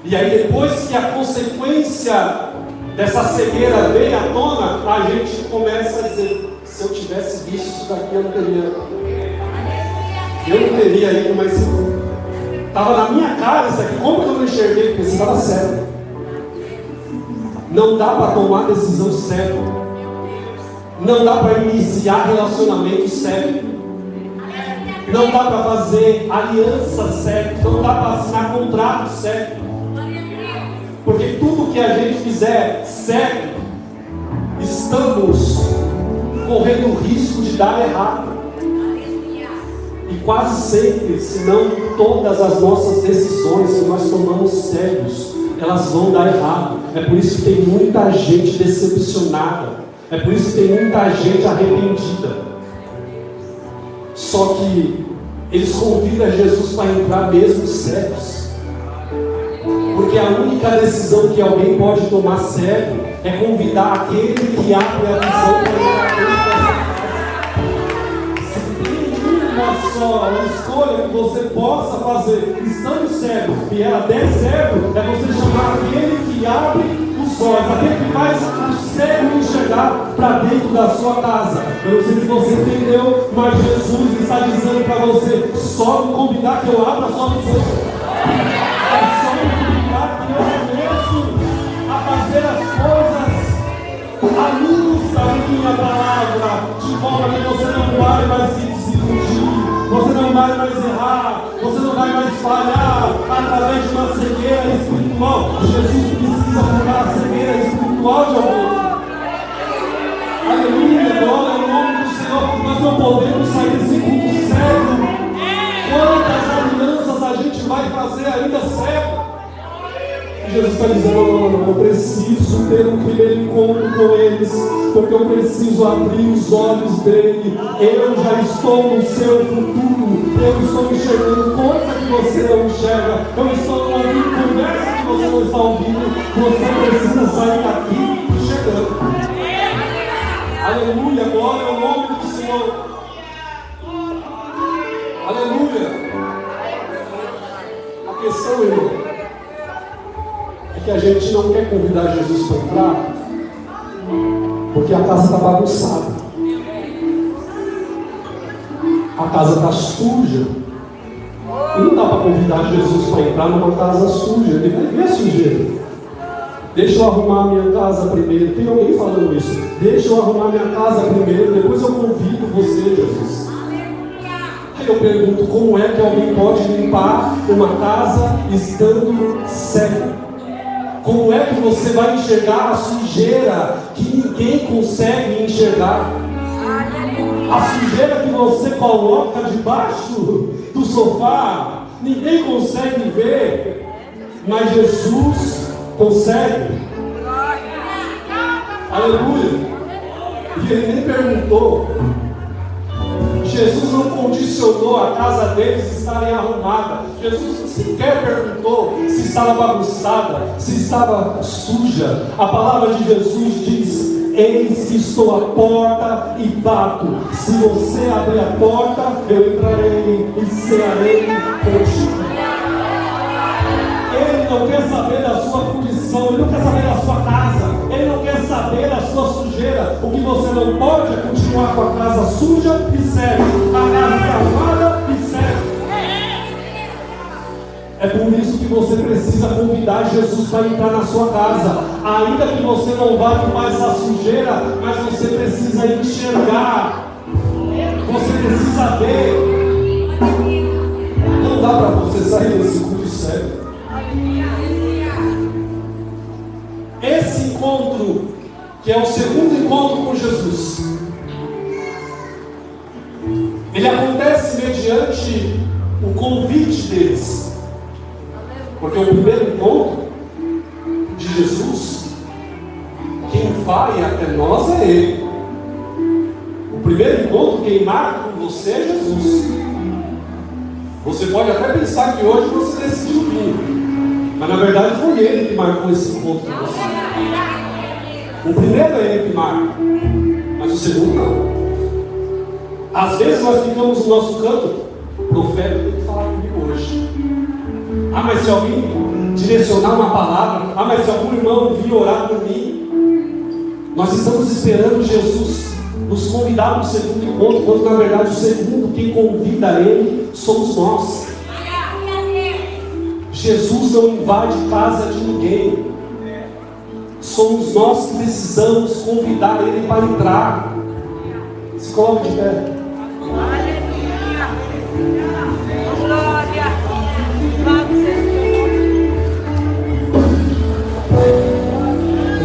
S3: E aí depois que a consequência dessa cegueira veio à tona, a gente começa a dizer, se eu tivesse visto isso daqui eu não teria ido, mas estava na minha cara isso aqui, como que eu não enxerguei? Porque você estava cego. Não dá para tomar decisão cega. Não dá para iniciar relacionamento cego. Não dá para fazer aliança cega. Não dá para assinar contrato cego. Porque tudo que a gente fizer cego, estamos correndo o risco de dar errado. E quase sempre, se não todas as nossas decisões que nós tomamos cegos, elas vão dar errado. É por isso que tem muita gente decepcionada. É por isso que tem muita gente arrependida. Só que eles convidam Jesus para entrar mesmo cegos. Porque a única decisão que alguém pode tomar cego é convidar aquele que abre a visão para ele. Se tem uma só só, uma escolha que você possa fazer, estando cego, e ela der cego, é você chamar aquele que abre os olhos, aquele que faz o cego enxergar para dentro da sua casa. Eu não sei se você entendeu, mas Jesus está dizendo para você: só me convidar que eu abra só os olhos. É só me convidar que eu começo a fazer as coisas à luz da minha palavra, de forma que você não vai mais se desiludir, você não vai mais errar, você não vai mais falhar através de uma cegueira espiritual. Jesus precisa curar a cegueira espiritual de alguém. Aleluia, glória ao nome do Senhor. Nós não podemos sair desse culto cego. Quantas alianças a gente vai fazer ainda cego? Jesus está dizendo: não, eu preciso ter um primeiro encontro com eles, porque eu preciso abrir os olhos dele. Eu já estou no seu futuro, eu estou enxergando coisa que você não enxerga, eu estou ouvindo conversa que você não está ouvindo. Você precisa sair daqui enxergando. Aleluia, glória ao nome do Senhor. Aleluia. A questão, irmão, que a gente não quer convidar Jesus para entrar, porque a casa está bagunçada, a casa está suja, e não dá para convidar Jesus para entrar numa casa suja. Ele vai ver a sujeira. Deixa eu arrumar a minha casa primeiro. Tem alguém falando isso? Deixa eu arrumar a minha casa primeiro, depois eu convido você, Jesus. Aí eu pergunto: como é que alguém pode limpar uma casa estando cego? Como é que você vai enxergar a sujeira que ninguém consegue enxergar? A sujeira que você coloca debaixo do sofá, ninguém consegue ver, mas Jesus consegue. Aleluia. E ele nem perguntou. Jesus não condicionou a casa deles estarem arrumada. Jesus sequer perguntou se estava bagunçada, se estava suja. A palavra de Jesus diz: eis que estou à porta e bato. Se você abrir a porta, eu entrarei e cearei contigo. Ele não quer saber da sua condição, ele não quer saber da sua casa, ele não quer saber da sua sujeira. O que você não pode é continuar com a casa suja e cega, a casa desarrumada e cega. É por isso que você precisa convidar Jesus para entrar na sua casa. Ainda que você não vá limpar essa sujeira, mas você precisa enxergar, você precisa ver. Não dá para você sair desse culto cego. Esse encontro, que é o segundo encontro com Jesus, ele acontece mediante o convite deles. Porque o primeiro encontro de Jesus, quem vai até nós é Ele. O primeiro encontro, quem marca com você é Jesus. Você pode até pensar que hoje você decidiu vir, mas na verdade foi Ele que marcou esse encontro com você. O primeiro é Ele que marca, mas o segundo não. Às vezes nós ficamos no nosso canto: o profeta tem que falar comigo hoje. Mas se alguém direcionar uma palavra, mas se algum irmão vir orar por mim. Nós estamos esperando Jesus nos convidar para o segundo encontro, quando na verdade o segundo, quem convida Ele, somos nós. Jesus não invade casa de ninguém. Somos nós que precisamos convidar Ele para entrar. Se coloque de pé.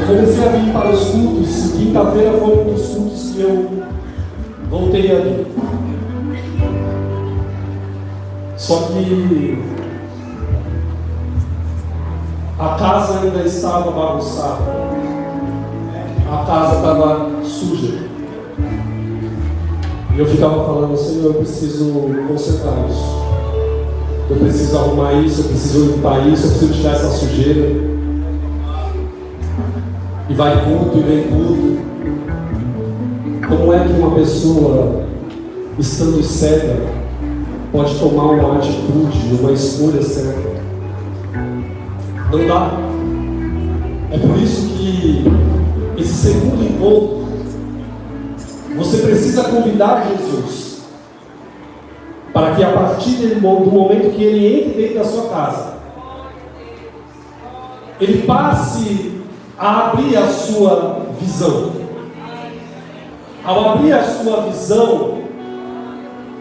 S3: Eu comecei a vir para os cultos. Quinta-feira foi um dos cultos que eu voltei a vir. Só que a casa ainda estava bagunçada. A casa estava suja. E eu ficava falando: Senhor, eu preciso consertar isso. Eu preciso arrumar isso, eu preciso limpar isso, eu preciso tirar essa sujeira. E vai culto e vem culto. Como é que uma pessoa, estando cega, pode tomar uma atitude, uma escolha certa. Não dá. É por isso que esse segundo encontro, você precisa convidar Jesus, para que a partir do momento que Ele entre dentro da sua casa, Ele passe a abrir a sua visão. Ao abrir a sua visão,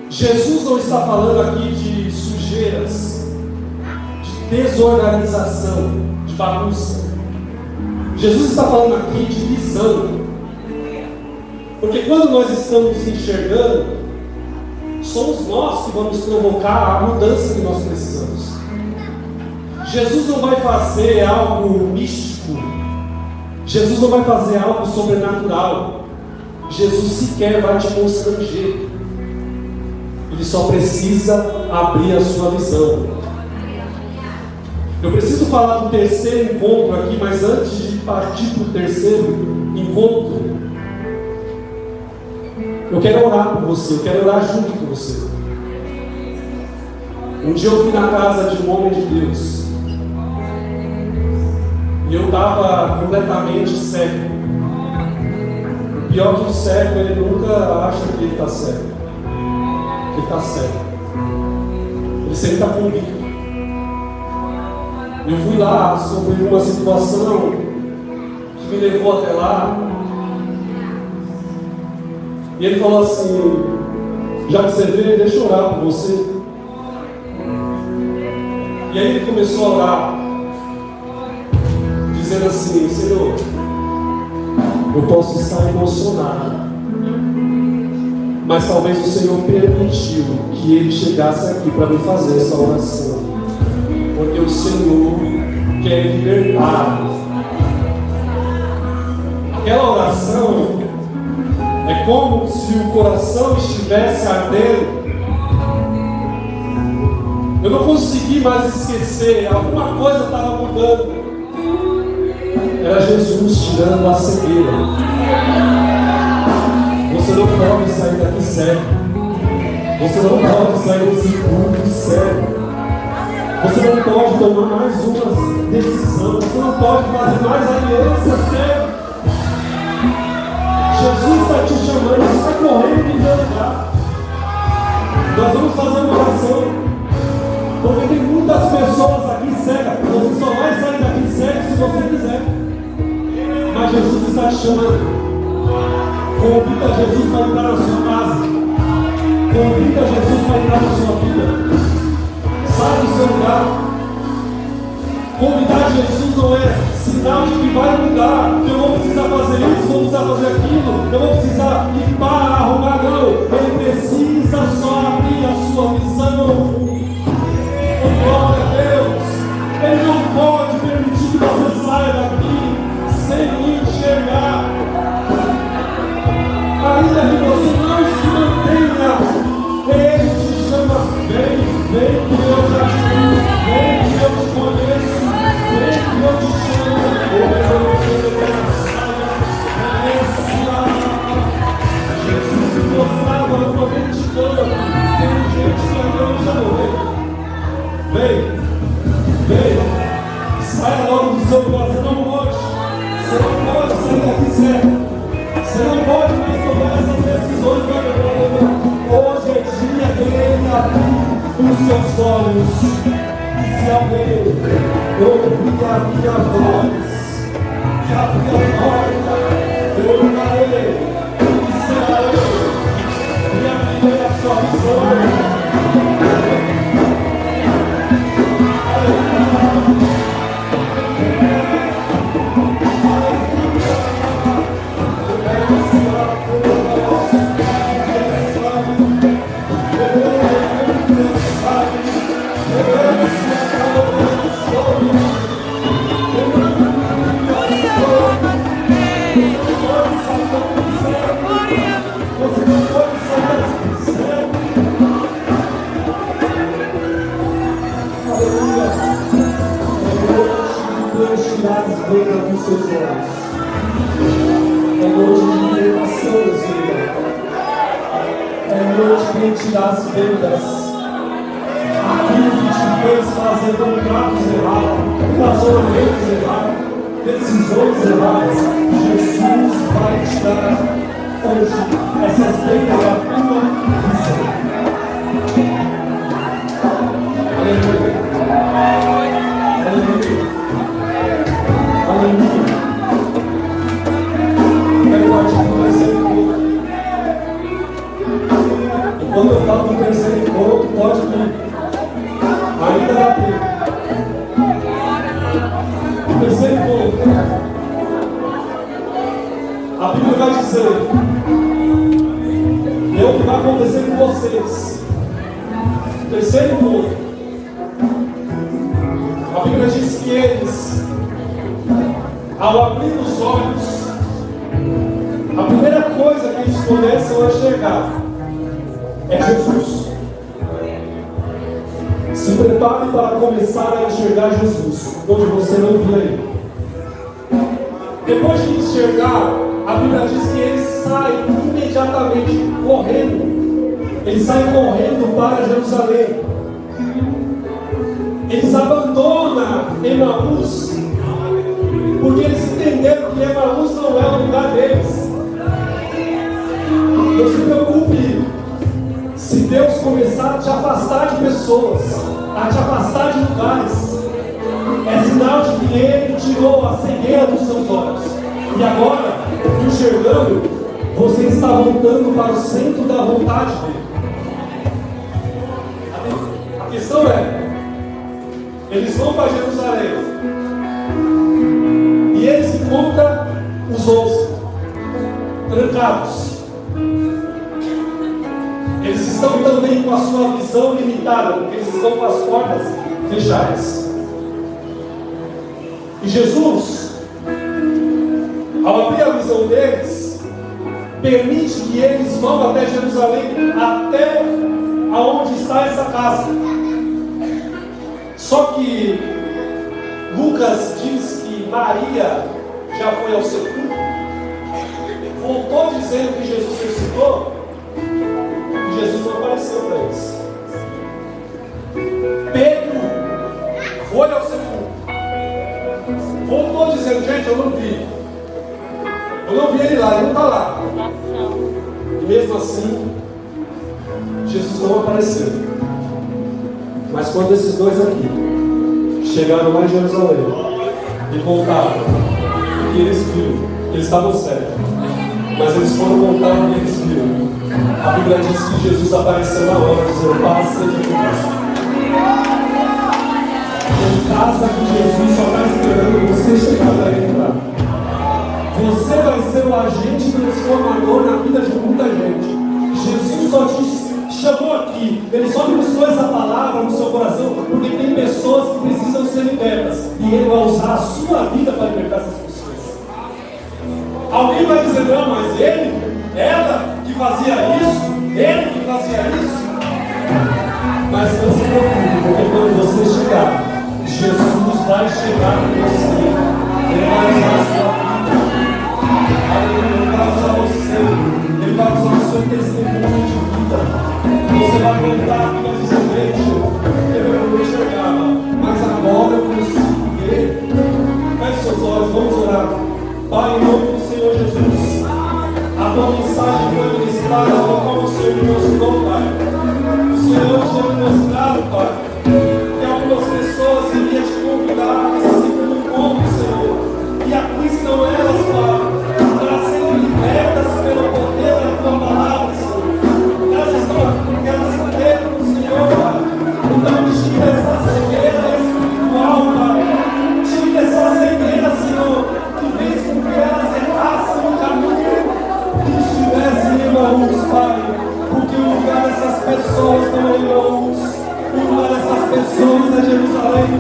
S3: Jesus não está falando aqui de sujeiras, de desorganização, de bagunça. Jesus está falando aqui de visão. Porque quando nós estamos enxergando, somos nós que vamos provocar a mudança que nós precisamos. Jesus não vai fazer algo místico. Jesus não vai fazer algo sobrenatural. Jesus sequer vai te constranger. Ele só precisa abrir a sua visão. Eu preciso falar do terceiro encontro aqui, mas antes de partir para o terceiro encontro, eu quero orar por você, eu quero orar junto com você. Um dia eu fui na casa de um homem de Deus e eu estava completamente cego. O pior que o cego, ele nunca acha que ele está cego. Ele está cego. Ele sempre está convicto. Eu fui lá sobre uma situação que me levou até lá. E ele falou assim: já que você veio, deixa eu orar por você. E aí ele começou a orar, dizendo assim: Senhor, eu posso estar emocionado, mas talvez o Senhor permitiu que ele chegasse aqui para me fazer essa oração, porque o Senhor quer libertar. Aquela oração é como se o coração estivesse ardendo. Eu não consegui mais esquecer, alguma coisa estava mudando. Era Jesus tirando a cegueira. Você não pode sair daqui cego. Você não pode sair desse culto cego. Você não pode tomar mais uma decisão. Você não pode fazer mais aliança cego. Jesus está te chamando, sai correndo e vai lugar. Nós vamos fazer uma oração. Porque tem muitas pessoas aqui cegas. Você só vai sair daqui cego se você quiser. Mas Jesus está te chamando. Convida Jesus para entrar na sua casa. Convida Jesus para entrar na sua vida. Sai do seu lugar. Convidar Jesus não é sinal de que vai mudar, que eu vou precisar fazer isso, vou precisar fazer aquilo, eu vou precisar limpar, arrumar. Não, ele precisa só abrir a sua visão. Glória a Deus. Ele não pode permitir que você saia daqui sem enxergar. Ainda que você não se mantenha, ele te chama: vem, vem que eu já te vi, vem que eu te conheço, vem que eu te chamo. Jesus se mostrava no momento de dor. Tem gente que ainda já morreu. Vem, vem, saia logo do seu coração. Não pode, você não pode sair daqui cego. Você não pode mais tomar essas decisões. Hoje é dia dele abrir os seus olhos. E se alguém ouvir a minha voz, que abrir a porta, eu entrarei e serei, e abrirei a sua visão. Seus olhos. É noite de libertação, Senhor. É noite de tirar as vendas. eles fazem contratos errados, relacionamentos errados, decisões erradas. Jesus vai te dar hoje essas bênçãos da tua visão. Aleluia. Aleluia. Aleluia. Quero partir do terceiro encontro. Enquanto eu falo do terceiro encontro, pode vir. Ainda dá tempo. O terceiro encontro. A Bíblia vai dizer: é o que vai acontecer com vocês. O terceiro encontro. A Bíblia diz que eles, ao abrir os olhos, a primeira coisa que eles começam a enxergar é Jesus. Se prepare para começar a enxergar Jesus, onde você não via ele. Depois de enxergar, a Bíblia diz que eles saem imediatamente correndo. Eles saem correndo para Jerusalém. Eles abandonam Emaús, porque eles entenderam que Emaús não é o lugar deles. Não se preocupe se Deus começar a te afastar de pessoas, a te afastar de lugares. É sinal de que Ele tirou a cegueira dos seus olhos. E agora, enxergando, você está voltando para o centro da vontade dele. A questão é, eles vão para Jerusalém e eles encontram os 11 trancados. Eles estão também com a sua visão limitada, porque eles estão com as portas fechadas. E Jesus, ao abrir a visão deles, permite que eles vão até Jerusalém, até aonde está essa casa. Só que Lucas diz que Maria já foi ao sepulcro, voltou dizendo que Jesus ressuscitou, e Jesus não apareceu para eles. Pedro foi ao sepulcro, voltou dizendo: gente, eu não vi ele lá, ele não está lá. E mesmo assim, Jesus não apareceu. Mas quando esses dois aqui chegaram lá em Jerusalém e voltaram, e eles viram, eles estavam certos, mas eles foram voltar e eles viram. A Bíblia diz que Jesus apareceu na hora, dizendo: passa de Cristo. Em casa que Jesus só está esperando você chegar para entrar. Você vai ser o agente transformador na vida de muita gente. Jesus só te chamou aqui, Ele só ministrou essa palavra no seu coração, porque tem pessoas que precisam ser libertas, e Ele vai usar a sua vida para libertar essas pessoas. Alguém vai dizer: não, mas ela que fazia isso, ele que fazia isso. Mas não se preocupe, porque quando você chegar, Jesus vai chegar com você. Ele vai usar a sua vida. Ele vai usar você. Ele vai usar o seu testemunho de vida. Você vai voltar e vai dizer: gente, eu não enxergava, mas agora eu consigo ver. Feche seus olhos, vamos orar. Pai, em nome do Senhor Jesus, a tua mensagem foi ministrada como o Senhor me mostrou, Pai. O Senhor tinha me mostrado, Pai, que algumas pessoas iriam te convidar nesse segundo encontro, Senhor, e aqui estão elas, Pai, para serem libertas pelo poder da tua palavra, Senhor. Elas estão aqui porque elas creram no Senhor, Pai. Então tira essa cegueira espiritual, Pai. Tira essa cegueira, Senhor, que fez com que elas errassem o caminho que estivessem em Emaús, Pai. Porque o lugar dessas pessoas não é Emaús. O lugar dessas pessoas é Jerusalém.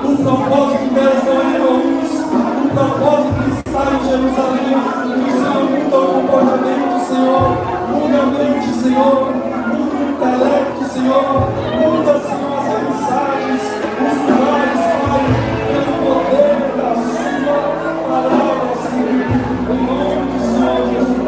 S3: O propósito delas não é Emaús. O propósito que está em Jerusalém. O Senhor muda o comportamento, Senhor. Muda a mente, Senhor. Muda o intelecto, Senhor. Muda, Senhor, as mensagens, os lugares, Pai, pelo poder da sua palavra, Senhor. Em nome do Senhor Jesus.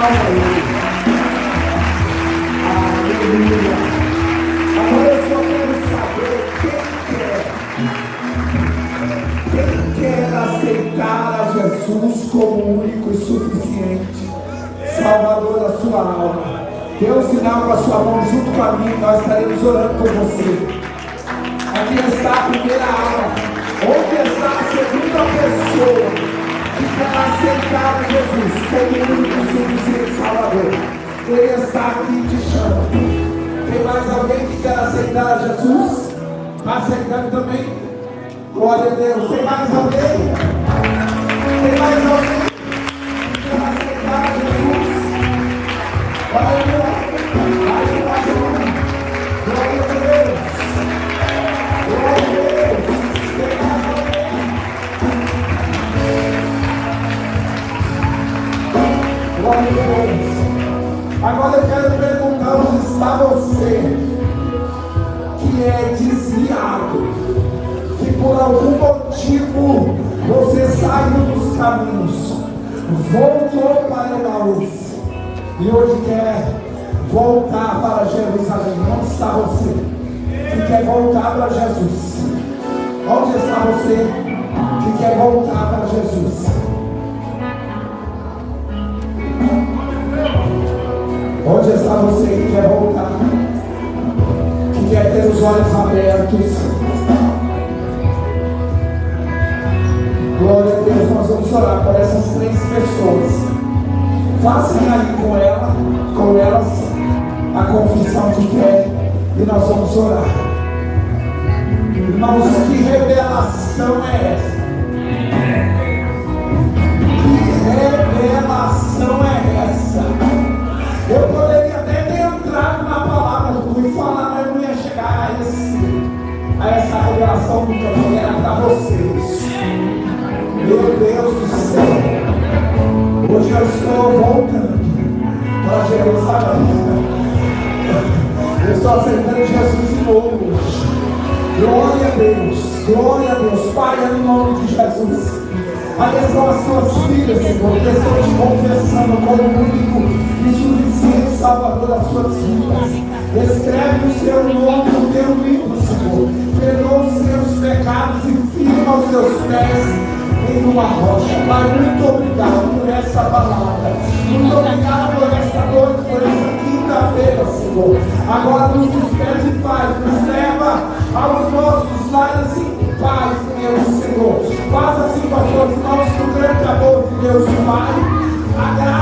S1: palma a Ele. Aleluia. Agora eu só quero saber quem quer aceitar a Jesus como único e suficiente Salvador da sua alma. Dê um sinal com a sua mão junto com a mim, nós estaremos orando por você. Aqui está a primeira alma. Onde está a segunda pessoa que quer aceitar a Jesus como único e suficiente Salvador? Ele está aqui te chamando. Tem mais alguém que quer aceitar a Jesus? Está aceitando também? Glória a Deus. Tem mais alguém? Tem mais alguém que quer aceitar a Jesus? Glória a Deus. Glória a Deus. Glória a Deus. Tem mais alguém? Glória a Deus. Agora eu quero perguntar onde está você que é desviado, que por algum motivo você saiu dos caminhos, voltou para Emaús e hoje quer voltar para Jerusalém. Onde está você que quer voltar para Jesus? Onde está você que quer voltar para Jesus? Onde está você que quer voltar? Que quer ter os olhos abertos? Glória a Deus, nós vamos orar por essas 3 pessoas. Façam aí com elas a confissão de fé e nós vamos orar. Irmãos, que revelação é essa? Que revelação é essa? Eu poderia até ter entrado na palavra do e falar, mas eu não ia chegar a essa revelação nunca, porque era para vocês. Meu Deus do céu, hoje eu estou voltando para Jerusalém. Eu estou aceitando Jesus de novo hoje. Glória a Deus, glória a Deus. Pai, em nome de Jesus, abençoa as suas filhas, Senhor, que estão te confessando como único e suficiente Salvador das suas vidas. Escreve o seu nome no teu livro, Senhor. Perdoa os seus pecados e firma os seus pés em uma rocha. Pai, muito obrigado por essa palavra. Muito obrigado por essa noite, por essa quinta-feira, Senhor. Agora nos despede em paz, nos leva aos nossos lares em paz, meu Senhor. Faça assim com as suas mãos, no grande amor de Deus, Pai. A graça